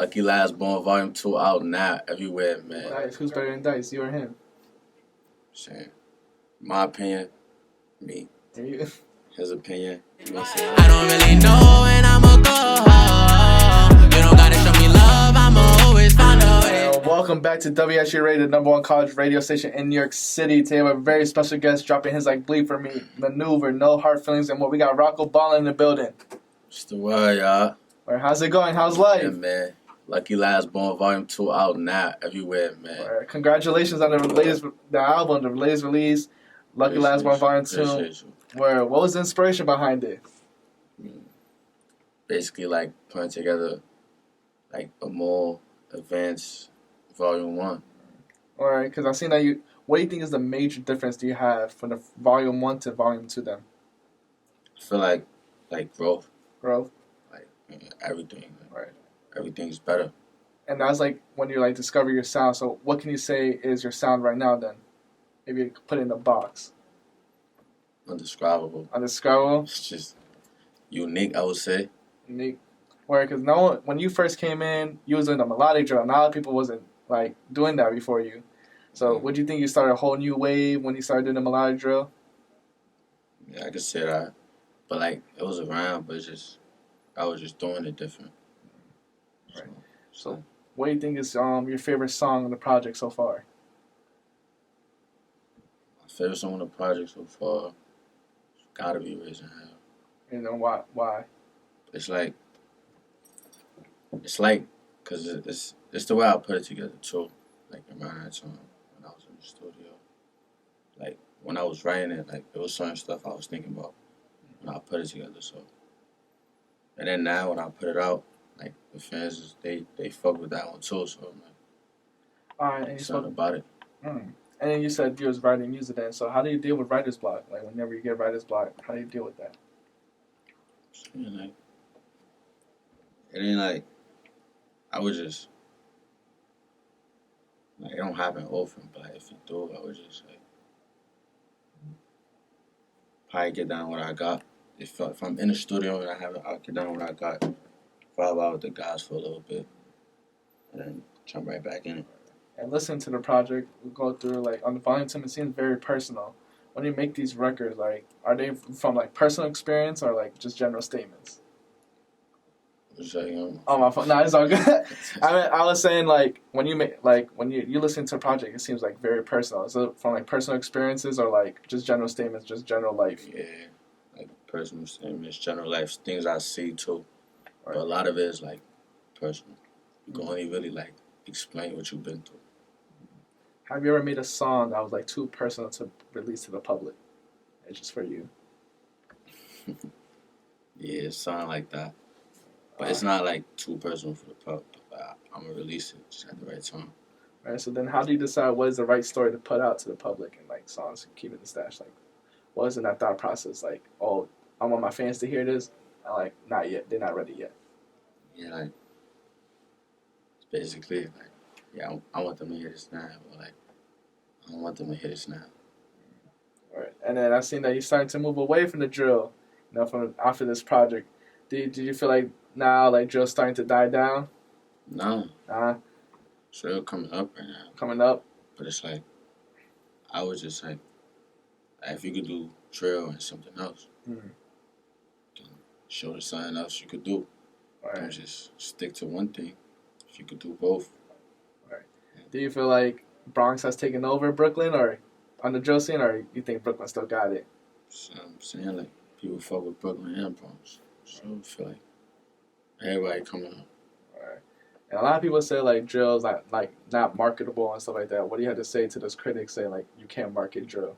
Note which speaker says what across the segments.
Speaker 1: Lucky Last Born Volume 2 out now everywhere, man.
Speaker 2: Dice. Who's better than Dice, you or him?
Speaker 1: Saying, my opinion, me.
Speaker 2: You.
Speaker 1: His opinion, you know what I'm saying?
Speaker 3: I don't really know when I'ma go home. You don't gotta show me love, I'ma always find a way.
Speaker 2: Welcome back to WSJU Radio, the #1 college radio station in New York City. Today we have a very special guest dropping his like bleed for me, maneuver, no hard feelings, and more. We got ROCKO Ballin in the building.
Speaker 1: What's the word, y'all?
Speaker 2: Alright, how's it going? How's life?
Speaker 1: Yeah, man. Lucky Last Born Volume 2 out now everywhere, man.
Speaker 2: Alright, congratulations on the album, the latest release, Lucky Last Born Volume 2. What was the inspiration behind it?
Speaker 1: Basically, like, putting together, like, a more advanced Volume 1.
Speaker 2: Alright, because I've seen that what do you think is the major difference do you have from the Volume 1 to Volume 2 then?
Speaker 1: I feel like growth.
Speaker 2: Growth?
Speaker 1: Like, everything.
Speaker 2: Right.
Speaker 1: Everything's better.
Speaker 2: And that's like when you like discover your sound. So what can you say is your sound right now then? Maybe you could put it in a box.
Speaker 1: Undescribable.
Speaker 2: Undescribable?
Speaker 1: It's just unique, I would say.
Speaker 2: Unique. Where, because when you first came in, you was doing the melodic drill. And a lot of people wasn't like doing that before you. So would you think you started a whole new wave when you started doing the melodic drill?
Speaker 1: Yeah, I could say that. But like, it was around, but I was just doing it different.
Speaker 2: Right. So what do you think is your favorite song on the project so far?
Speaker 1: My favorite song on the project so far gotta be Raising Hell.
Speaker 2: You know why?
Speaker 1: It's like, cause it's the way I put it together too. Like around that time when I was in the studio, like when I was writing it, like there was certain stuff I was thinking about when I put it together. So, and then now when I put it out, like the fans they fuck with that one too. So I'm like,
Speaker 2: Alright, and you
Speaker 1: something about it.
Speaker 2: And then you said you was writing music then. So how do you deal with writer's block? Like whenever you get writer's block, how do you deal with that?
Speaker 1: And like, it ain't like I would just like it don't happen often, but like, if it do, I would just like probably get down what I got. If I'm in the studio and I'll get down what I got, vibe out with the guys for a little bit, and then jump right back in.
Speaker 2: And listen to the project, we go through like on the volume 2, it seems very personal. When you make these records, like are they from like personal experience or like just general statements? Oh my phone! No, it's all good. I was saying like when you make when you listen to a project, it seems like very personal. Is it from like personal experiences or like just general statements, just general life?
Speaker 1: Yeah, like personal statements, general life, things I see too.
Speaker 2: Right.
Speaker 1: But a lot of it is like personal. You can only really like explain what you've been through.
Speaker 2: Have you ever made a song that was like too personal to release to the public? It's just for you.
Speaker 1: Yeah, it's something like that. But it's not like too personal for the public. I'm gonna release it just at the right time.
Speaker 2: Right. So then, how do you decide what is the right story to put out to the public and like songs and keep it in the stash? Like, what is in that thought process? Like, oh, I want my fans to hear this. I'm like, not yet. They're not ready yet.
Speaker 1: Yeah, like it's basically like, yeah, I want them to hear this now, but like I don't want them to hear this now.
Speaker 2: All right. And then I've seen that you're starting to move away from the drill. You know, from after this project, did you feel like now like drill's starting to die down?
Speaker 1: No. Drill coming up right now.
Speaker 2: Coming up.
Speaker 1: But it's like I was just like if you could do drill and something else, then show there's something else you could do.
Speaker 2: All right.
Speaker 1: Don't just stick to one thing. If you could do both.
Speaker 2: Right. Do you feel like Bronx has taken over Brooklyn or on the drill scene, or you think Brooklyn still got it?
Speaker 1: So I'm saying like people fuck with Brooklyn and Bronx. So I feel like everybody coming up.
Speaker 2: Right. And a lot of people say like drill's not marketable and stuff like that. What do you have to say to those critics saying like you can't market drill?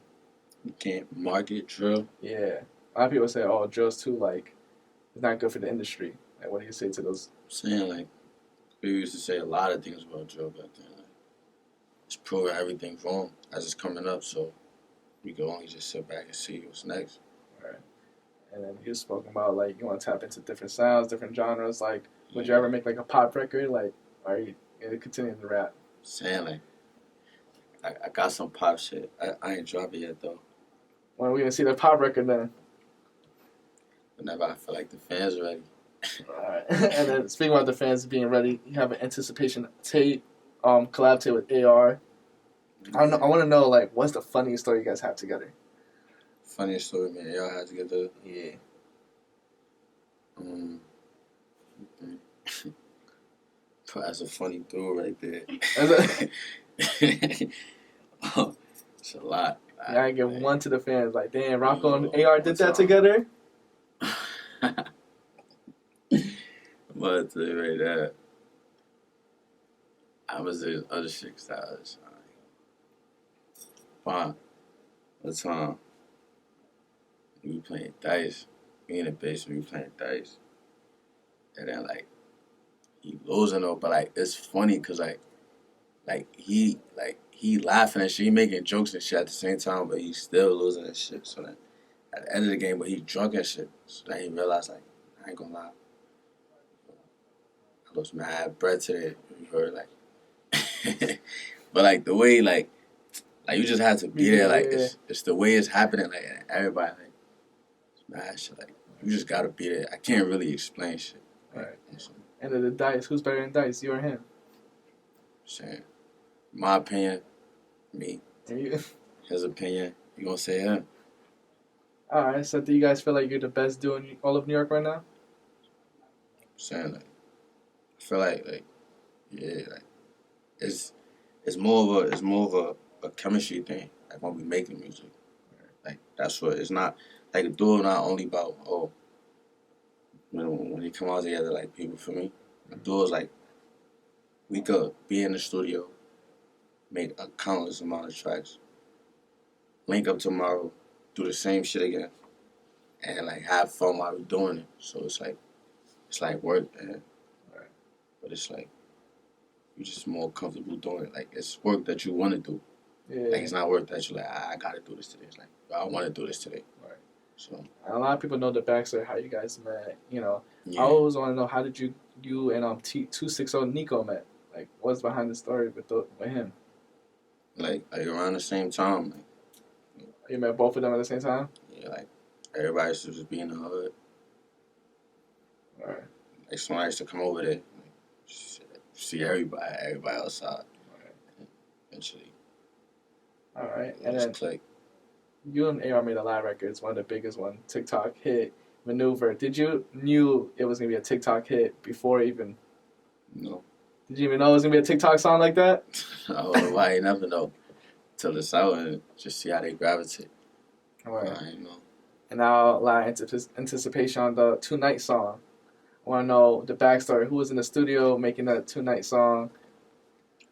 Speaker 1: You can't market drill?
Speaker 2: Yeah. A lot of people say, oh, drill's too like it's not good for the industry. Like what do you say to those?
Speaker 1: I'm saying like people used to say a lot of things about drill back then. Like, it's proving everything wrong as it's coming up, so we can only just sit back and see what's next.
Speaker 2: Right. And then you spoke about like you want to tap into different sounds, different genres. Like, would you ever make like a pop record? Like, are you continuing to rap?
Speaker 1: Saying like, I got some pop shit. I ain't dropped it yet though.
Speaker 2: When are we gonna see the pop record then?
Speaker 1: Whenever I feel like the fans are ready.
Speaker 2: Alright. And then speaking about the fans being ready, you have an anticipation tape, collab tape with AR. I want to know, like, what's the funniest story you guys have together?
Speaker 1: Funniest story, man. Y'all had together.
Speaker 2: Yeah.
Speaker 1: That's a funny dude right there. It's a lot.
Speaker 2: Yeah, I give one to the fans. Like, damn, Rocko and
Speaker 1: Yo,
Speaker 2: AR did that together.
Speaker 1: I'm about to tell you right there. I was doing other shit styles. Fine. One time, we playing dice. Me and the basement, we playing dice. And then, like, he losing though, but, like, it's funny because, he laughing and shit, he making jokes and shit at the same time, but he's still losing and shit. So then, at the end of the game, but he drunk and shit. So then he realized, like, I ain't gonna lie. I lost mad bread today. You heard, like, but, like, the way, like, you just had to be there. Like, it's the way it's happening. Like, and everybody, like, it's mad shit. Like, you just gotta be there. I can't really explain shit.
Speaker 2: Right.
Speaker 1: So,
Speaker 2: And then the dice. Who's better than dice, you or him?
Speaker 1: saying, my opinion, me.
Speaker 2: You.
Speaker 1: His opinion, you gonna say him.
Speaker 2: All right. So, do you guys feel like you're the best duo in all of New York right now?
Speaker 1: Saying, like, I feel like, yeah, like, it's more of a chemistry thing. Like, when we making music, like, that's what it's not. Like, a duo not only about when they come out together, like, people for me. A duo is like, we could be in the studio, make a countless amount of tracks, link up tomorrow, do the same shit again, and, like, have fun while we're doing it. So it's like work, man.
Speaker 2: Right.
Speaker 1: But it's like you're just more comfortable doing it. Like, it's work that you want to do.
Speaker 2: Yeah.
Speaker 1: Like, it's not work that you're like, I gotta do this today. It's like, I want to do this today.
Speaker 2: Right.
Speaker 1: So
Speaker 2: A lot of people know the backstory how you guys met. You know,
Speaker 1: yeah.
Speaker 2: I always want to know how did you and 260 Nico met? Like, what's behind the story with him?
Speaker 1: Like around the same time. Like,
Speaker 2: You met both of them at the same time?
Speaker 1: yeah, like, everybody used to just be in the hood.
Speaker 2: Alright.
Speaker 1: Like, somebody used to come over there, like, see everybody outside.
Speaker 2: Right.
Speaker 1: Eventually,
Speaker 2: Alright.
Speaker 1: it
Speaker 2: And
Speaker 1: just
Speaker 2: then
Speaker 1: clicked.
Speaker 2: you and AR made a lot of records, one of the biggest one, TikTok hit, Maneuver. Did you knew it was gonna be a TikTok hit before even?
Speaker 1: No.
Speaker 2: Did you even know it was gonna be a TikTok song like that?
Speaker 1: I ain't never know till it's out and just see how they gravitate.
Speaker 2: Alright.
Speaker 1: I ain't know.
Speaker 2: And now a lot of anticipation on the Tonight song. I want to know the backstory. Who was in the studio making that Tonight song?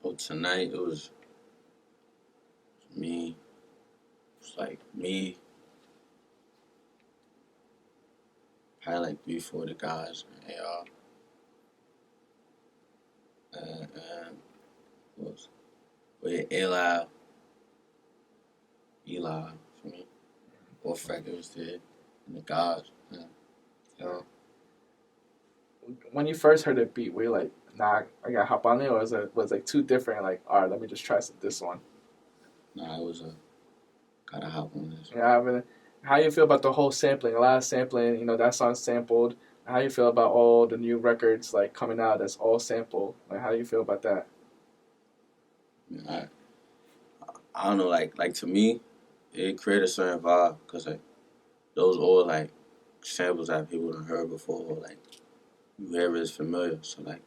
Speaker 1: Oh, tonight it was me. It's like me. Probably like 3-4 the guys, and AR. And who else? Well, yeah, Eli for me. Or Freckles was there, and the guys. Yeah. You know,
Speaker 2: When you first heard the beat, were you like, nah, I gotta hop on it, or was it like too different? Like, all right, let me just try this one.
Speaker 1: nah, it was gotta hop on this.
Speaker 2: Yeah, how you feel about the whole sampling? A lot of sampling. You know, that song's sampled. How you feel about all the new records like coming out that's all sampled? Like, how do you feel about that?
Speaker 1: I don't know, like to me, it created a certain vibe because like those all like samples that people done heard before, or, like you hear it's familiar. So like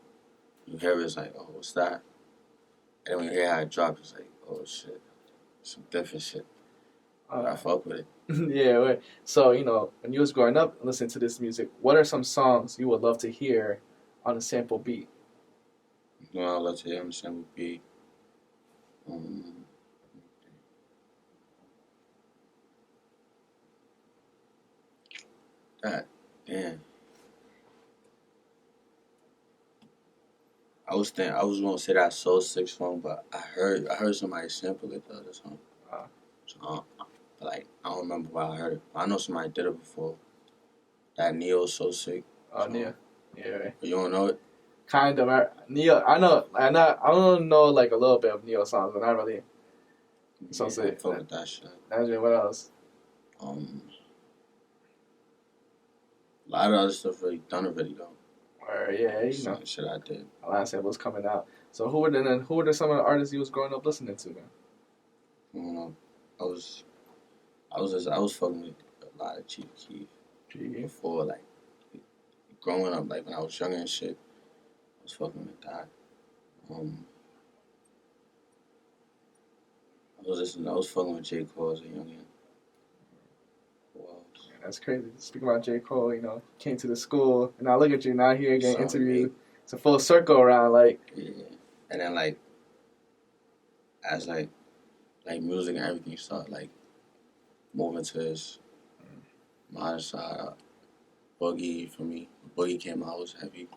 Speaker 1: you hear it's like, oh, what's that? And then when you hear how it drops, it's like, oh shit, some different shit. I fuck with it.
Speaker 2: Yeah, right. So, you know, when you was growing up listening to this music, what are some songs you would love to hear on a sample beat?
Speaker 1: You know, I love to hear on the sample beat. God damn. I was gonna say that Soul 6 song, but I heard somebody sample it the other song. So, but like I don't remember why I heard it. I know somebody did it before. That Neo So Sick.
Speaker 2: Oh, Neo. Yeah, right.
Speaker 1: You don't know it?
Speaker 2: Kind of. Neo. I don't know like a little bit of Neo songs, but not really. So
Speaker 1: Yeah,
Speaker 2: sick.
Speaker 1: I fuck with that shit.
Speaker 2: What else?
Speaker 1: lot of other stuff really done already though.
Speaker 2: Or yeah, you know,
Speaker 1: Some shit I did.
Speaker 2: a lot of samples coming out. So who were some of the artists you was growing up listening to, man?
Speaker 1: I don't know. I was fucking with a lot of Chief Keef before, like growing up, like when I was younger and shit. I was fucking with that. I was fucking with J. Cole as a youngin. Who else?
Speaker 2: That's crazy. Speaking about J. Cole, you know, came to the school, and now look at you now here getting interviewed. It's a full circle around, like.
Speaker 1: Yeah, and then like as like music and everything started like moving to this modern side. Boogie for me. Boogie came out, was heavy.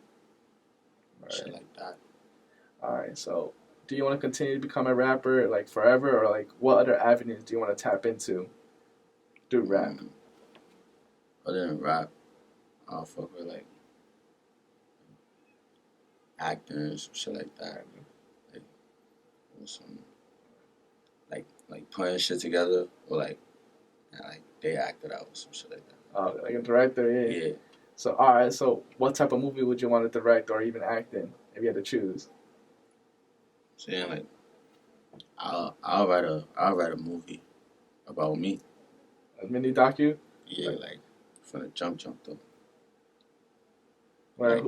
Speaker 1: Right. Shit like that.
Speaker 2: Alright, so do you want to continue to become a rapper like forever, or like what other avenues do you want to tap into through rap?
Speaker 1: Other than rap, I'll fuck with like acting and some shit like that. Like some like putting shit together or like they acted out or some shit like that.
Speaker 2: Oh, like a director, yeah.
Speaker 1: Yeah.
Speaker 2: So alright, so what type of movie would you want to direct or even act in if you had to choose?
Speaker 1: Saying like I'll write a movie about me.
Speaker 2: A mini docu?
Speaker 1: Yeah, like from the jump though.
Speaker 2: Where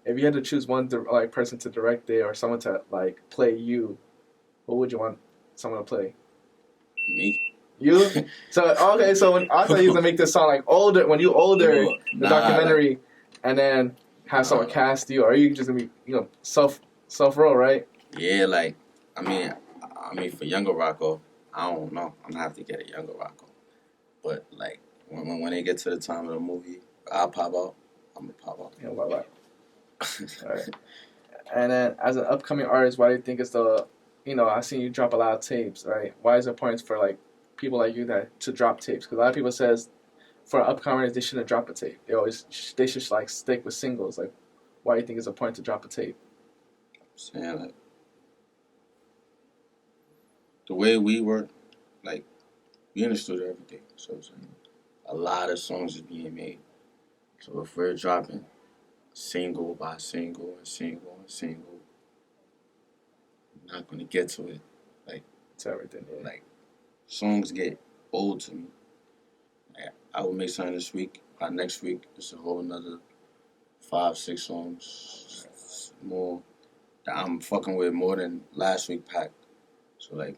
Speaker 2: if you had to choose one like person to direct it or someone to like play you, what would you want someone to play?
Speaker 1: Me.
Speaker 2: You? So okay, so when I thought you was gonna make this sound like older when you older the documentary and then have someone cast you, or are you just gonna be self role, right?
Speaker 1: Yeah, like I mean for younger Rocko, I don't know. I'm gonna have to get a younger Rocko. But like when they get to the time of the movie, I'll pop out. I'm gonna pop out.
Speaker 2: Yeah, why? All right. And then as an upcoming artist, why do you think it's I've seen you drop a lot of tapes, right? Why is it important for like people like you that to drop tapes? Because a lot of people says for upcomers they shouldn't drop a tape. They should like stick with singles. Like, why do you think it's important to drop a tape?
Speaker 1: I'm saying like the way we work, like we in the studio every day, so it's like a lot of songs is being made. So if we're dropping single by single and single and single, I'm not gonna get to it. Like
Speaker 2: to everything, yeah.
Speaker 1: Like songs get old to me. Like, I will make something this week. By next week, it's a whole another 5-6 songs more that I'm fucking with more than last week packed. So like,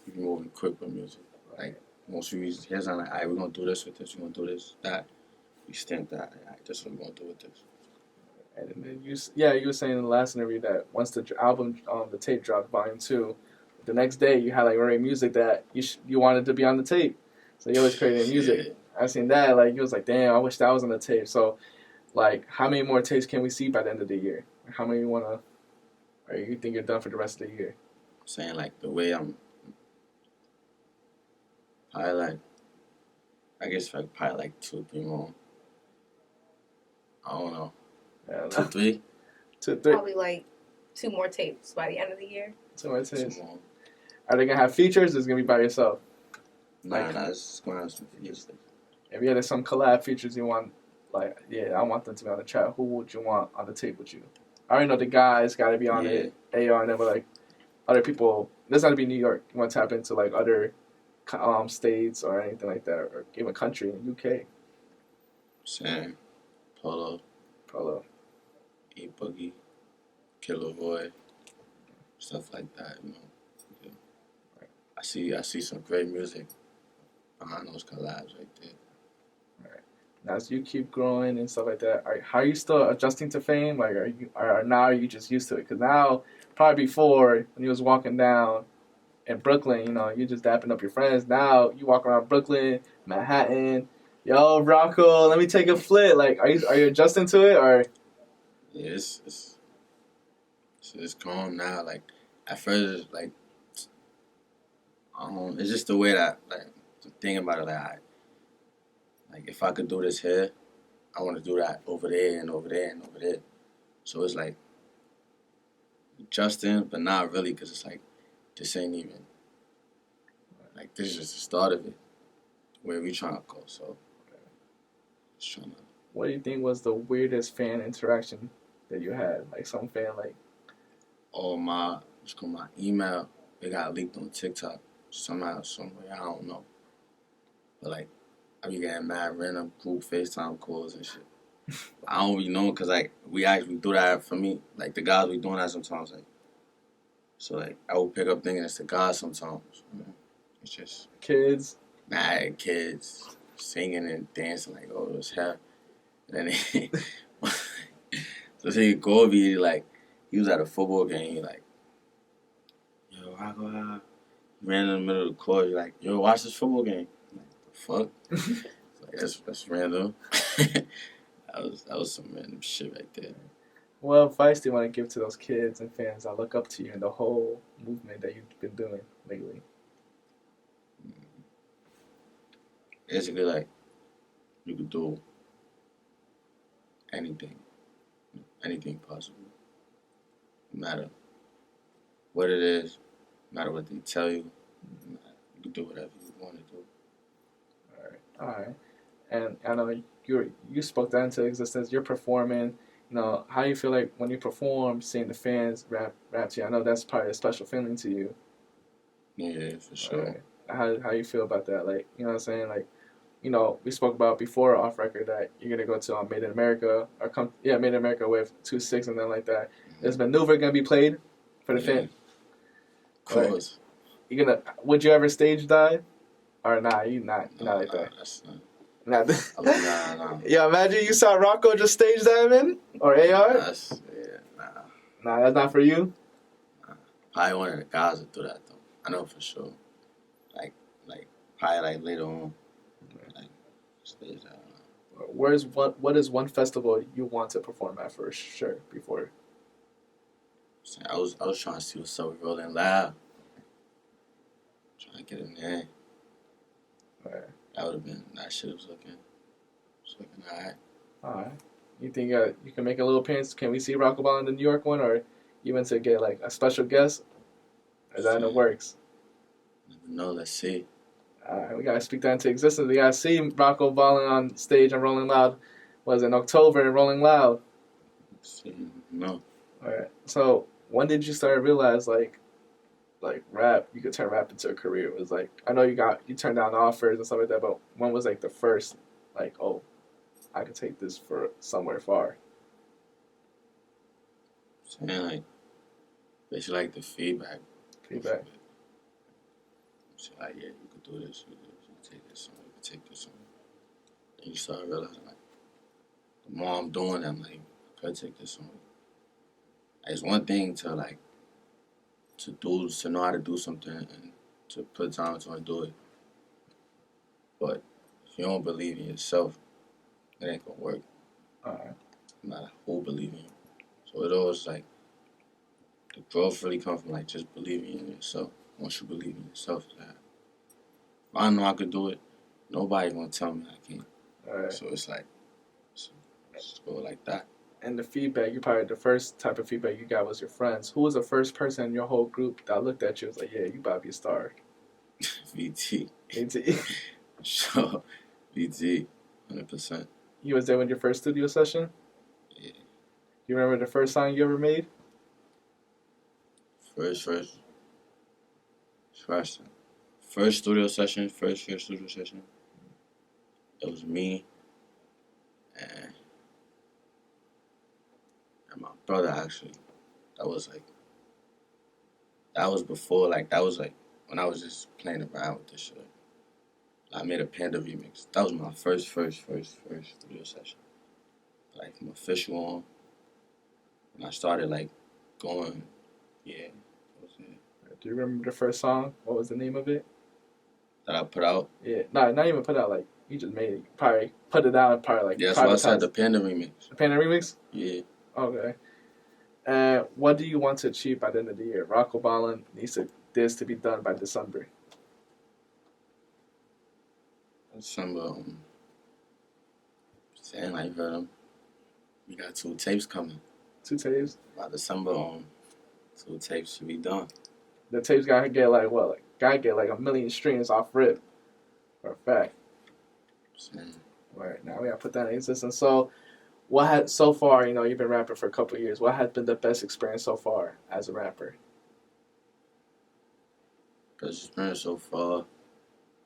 Speaker 1: we moving quick with music. Like most of these, here's like, alright, we're gonna do this with this. We're gonna do this, that. We stamp that. Alright, this is what we're gonna do with this.
Speaker 2: And then you were saying in the last interview that once the album, the tape dropped, Volume 2, the next day you had like already music that you wanted to be on the tape. So you always created music. Yeah. I seen that, like you was like, damn, I wish that was on the tape. So, like, how many more tapes can we see by the end of the year? How many or you think you're done for the rest of the year?
Speaker 1: I'm saying like the way I'm, probably like, I guess like probably like 2-3 more. I don't know.
Speaker 2: Yeah,
Speaker 1: 2-3.
Speaker 4: 2-3. Probably like 2 more tapes by the end of the year.
Speaker 2: 2 more tapes.
Speaker 1: 2 more.
Speaker 2: Are they gonna have features? Or is it gonna be by yourself?
Speaker 1: Nah, it's gonna have some features.
Speaker 2: If you had some collab features you want, like, yeah, I want them to be on the track. Who would you want on the tape with you? I already know the guys got to be on it, AR and them, but like other people. It doesn't have to be New York. You want to tap into like other states or anything like that, or even country in UK.
Speaker 1: Sam, Polo, E Boogie, Killer Boy, stuff like that. You know, yeah. I see some great music behind those collabs right there.
Speaker 2: Now, as you keep growing and stuff like that, how are you still adjusting to fame? Like, now are you just used to it? Because now, probably before, when you was walking down in Brooklyn, you just dapping up your friends. Now, you walk around Brooklyn, Manhattan, yo, Rocko, let me take a flit. Like, are you adjusting to it, or?
Speaker 1: Yeah, it's calm now. Like, at first, like, it's just the way that, like, thinking about it, like if I could do this here, I want to do that over there and over there and over there. So it's like adjusting, but not really, because it's like this ain't even like this is just the start of it, where we trying to go. So just trying to
Speaker 2: What do you think was the weirdest fan interaction that you had? Like some fan, like,
Speaker 1: my email, it got leaked on TikTok somehow, some way, I don't know. But like, I be getting mad random group FaceTime calls and shit. I don't really know because like we actually do that for me. Like the guys be doing that sometimes. Like so, like I will pick up thinking it's the guys sometimes. You know? It's just
Speaker 2: kids.
Speaker 1: kids singing and dancing like oh it's hell. And then so he go be like he was at a football game. He like yo ROCKO ran in the middle of the court. He like yo watch this football game. I'm like the fuck. Like that's random. That was some random shit right there.
Speaker 2: What advice do you want to give to those kids and fans that look up to you and the whole movement that you've been doing lately?
Speaker 1: Basically, like you could do anything possible, no matter what it is, no matter what they tell you. You can do whatever you want to do.
Speaker 2: All right. And I know you spoke that into existence. You're performing. You know, how you feel like when you perform, seeing the fans rap to you. I know that's probably a special feeling to you.
Speaker 1: Yeah, for sure.
Speaker 2: Right. How you feel about that? Like, you know what I'm saying? Like, you know, we spoke about before off record that you're gonna go to Made in America Made in America with 2-6 and then like that. Is Maneuver gonna be played for the fans?
Speaker 1: Of course.
Speaker 2: Like, would you ever stage dive? Or nah, you're not like that.
Speaker 1: That's
Speaker 2: Nah.
Speaker 1: nah.
Speaker 2: Yeah, imagine you saw Rocko just stage diving or AR. Nah, that's not for you.
Speaker 1: Probably one of the guys that do that though. I know for sure. Like probably like later on. Like stage that.
Speaker 2: What is one festival you want to perform at for sure before?
Speaker 1: I was trying to see what's up with Rolling Loud. Trying to get in there.
Speaker 2: Right.
Speaker 1: That would have been that shit was looking alright.
Speaker 2: Alright. You think you can make a little appearance? Can we see ROCKO BALLIN in the New York one, or even to get like a special guest? Or is that in the works?
Speaker 1: Never know. Let's see.
Speaker 2: Alright, we gotta speak that into existence. We gotta see ROCKO BALLIN on stage and Rolling Loud. Was in October and Rolling Loud.
Speaker 1: Let's see. No.
Speaker 2: Alright. So when did you start to realize like rap, you could turn rap into a career? It was like, I know you turned down offers and stuff like that, but when was like the first, like, oh, I could take this for somewhere far?
Speaker 1: Saying like, basically like the feedback.
Speaker 2: Feedback.
Speaker 1: So like, yeah, you could do this, you could take this somewhere, you could take this somewhere. And you start realizing like, the more I'm doing it, I'm like, I could take this somewhere. Like, it's one thing to like, to know how to do something and to put time into it and do it. But if you don't believe in yourself, it ain't gonna work.
Speaker 2: Alright.
Speaker 1: No matter who believe in you. So it always like the growth really comes from like just believing in yourself. Once you believe in yourself, like, if I know I could do it, nobody gonna tell me I can't.
Speaker 2: Alright.
Speaker 1: So it's like just go like that.
Speaker 2: And the feedback, the first type of feedback you got was your friends. Who was the first person in your whole group that looked at you and was like, yeah, you about to be a star?
Speaker 1: VT.
Speaker 2: VT.
Speaker 1: Sure. VT. 100%.
Speaker 2: You was there with your first studio session?
Speaker 1: Yeah.
Speaker 2: You remember the first song you ever made?
Speaker 1: First studio session. It was me and my brother actually. That was before, like, that was like when I was just playing around with this shit. I made a Panda remix. That was my first studio session. Like, from official on. And I started, like, going, yeah, that was it.
Speaker 2: Do you remember the first song? What was the name of it?
Speaker 1: That I put out?
Speaker 2: Yeah, no, not even put out, like, you just made it. You probably put it out and probably, like,
Speaker 1: yeah, that's what I said, the Panda remix.
Speaker 2: The Panda remix?
Speaker 1: Yeah.
Speaker 2: Okay. And what do you want to achieve by the end of the year? ROCKO BALLIN needs this to be done by December.
Speaker 1: December, saying like, heard them. We got 2 tapes coming.
Speaker 2: 2 tapes?
Speaker 1: By December, 2 tapes should be done.
Speaker 2: The tapes gotta get like what? Like, gotta get like 1 million streams off rip. For a fact.
Speaker 1: Saying,
Speaker 2: Right now, we gotta put that in existence. So, what had so far? You know, you've been rapping for a couple of years. What has been the best experience so far as a rapper?
Speaker 1: Cause experience so far,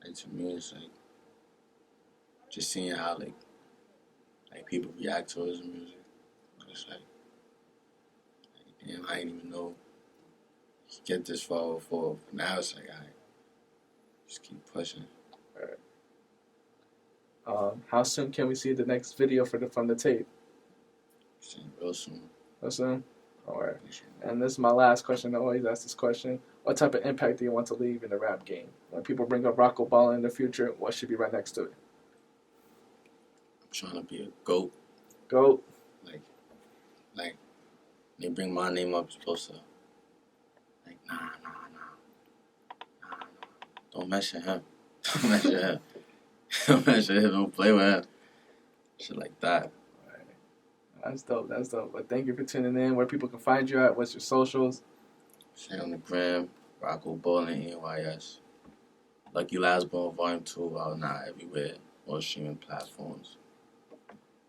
Speaker 1: like to me, it's like just seeing how like people react towards the music. It's like damn, I didn't even know you could get this far before. But now it's like I just keep pushing.
Speaker 2: How soon can we see the next video from the tape?
Speaker 1: Saying real soon.
Speaker 2: How soon? All right. And this is my last question. I always ask this question. What type of impact do you want to leave in the rap game? When people bring up ROCKO BALLIN in the future, what should be right next to it?
Speaker 1: I'm trying to be a GOAT.
Speaker 2: GOAT.
Speaker 1: Like they bring my name up, you're supposed to like nah. Don't mention him. Don't mention him. Don't mention him. Don't play with him. Shit like that.
Speaker 2: That's dope. That's dope. But thank you for tuning in. Where people can find you at? What's your socials?
Speaker 1: Stay on the gram. ROCKO BALLIN NYS. Lucky Last Born Volume 2 out now everywhere. All streaming platforms.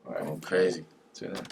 Speaker 2: All right.
Speaker 1: Going crazy.
Speaker 2: Tune in.